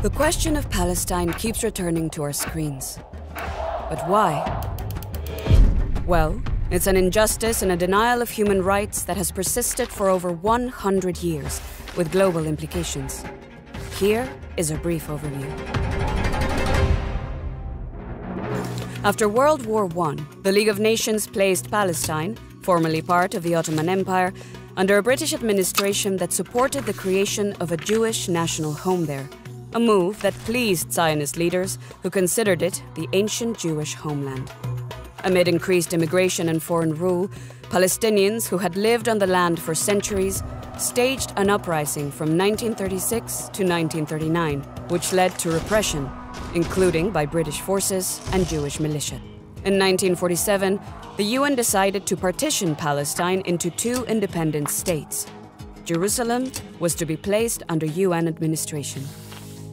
The question of Palestine keeps returning to our screens. But why? Well, it's an injustice and a denial of human rights that has persisted for over 100 years, with global implications. Here is a brief overview. After World War I, the League of Nations placed Palestine, formerly part of the Ottoman Empire, under a British administration that supported the creation of a Jewish national home there, a move that pleased Zionist leaders who considered it the ancient Jewish homeland. Amid increased immigration and foreign rule, Palestinians who had lived on the land for centuries staged an uprising from 1936 to 1939, which led to repression, including by British forces and Jewish militia. In 1947, the UN decided to partition Palestine into two independent states. Jerusalem was to be placed under UN administration.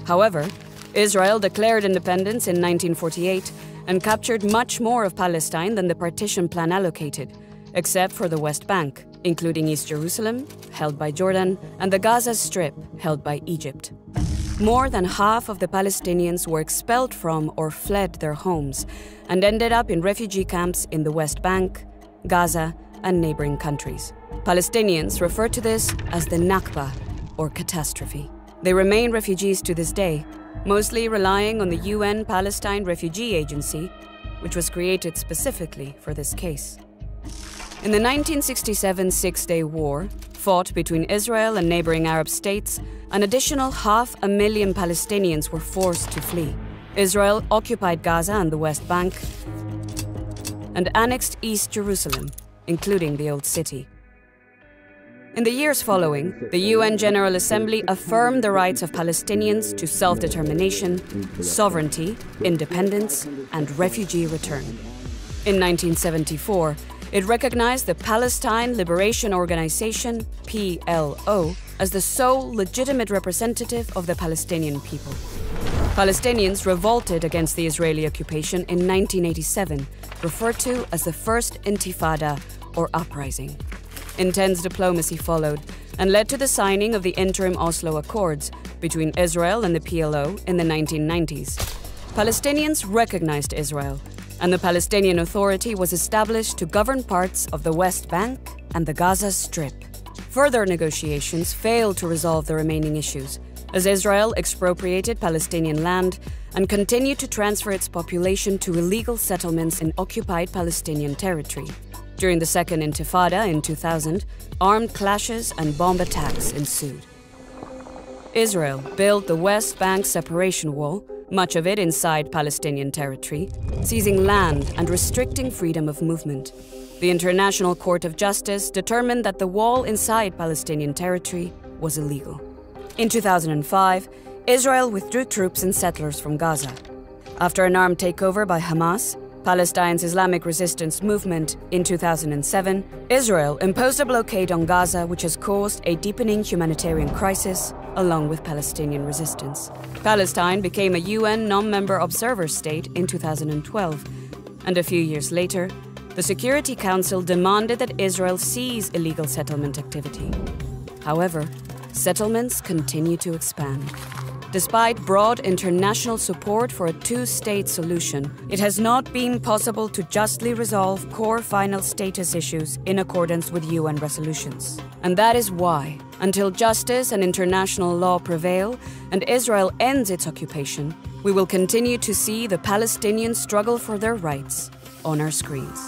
However, Israel declared independence in 1948 and captured much more of Palestine than the partition plan allocated, except for the West Bank, including East Jerusalem, held by Jordan, and the Gaza Strip, held by Egypt. More than half of the Palestinians were expelled from or fled their homes and ended up in refugee camps in the West Bank, Gaza, and neighboring countries. Palestinians refer to this as the Nakba, or catastrophe. They remain refugees to this day, mostly relying on the UN Palestine Refugee Agency, which was created specifically for this case. In the 1967 Six-Day War, fought between Israel and neighboring Arab states, an additional 500,000 Palestinians were forced to flee. Israel occupied Gaza and the West Bank and annexed East Jerusalem, including the Old City. In the years following, the UN General Assembly affirmed the rights of Palestinians to self-determination, sovereignty, independence, and refugee return. In 1974, it recognized the Palestine Liberation Organization, PLO, as the sole legitimate representative of the Palestinian people. Palestinians revolted against the Israeli occupation in 1987, referred to as the First Intifada, or uprising. Intense diplomacy followed and led to the signing of the interim Oslo Accords between Israel and the PLO in the 1990s. Palestinians recognized Israel, and the Palestinian Authority was established to govern parts of the West Bank and the Gaza Strip. Further negotiations failed to resolve the remaining issues, as Israel expropriated Palestinian land and continued to transfer its population to illegal settlements in occupied Palestinian territory. During the Second Intifada in 2000, armed clashes and bomb attacks ensued. Israel built the West Bank separation wall, much of it inside Palestinian territory, seizing land and restricting freedom of movement. The International Court of Justice determined that the wall inside Palestinian territory was illegal. In 2005, Israel withdrew troops and settlers from Gaza. After an armed takeover by Hamas, Palestine's Islamic resistance movement, in 2007, Israel imposed a blockade on Gaza, which has caused a deepening humanitarian crisis, along with Palestinian resistance. Palestine became a UN non-member observer state in 2012, and a few years later, the Security Council demanded that Israel cease illegal settlement activity. However, settlements continue to expand. Despite broad international support for a two-state solution, it has not been possible to justly resolve core final status issues in accordance with UN resolutions. And that is why, until justice and international law prevail and Israel ends its occupation, we will continue to see the Palestinians struggle for their rights on our screens.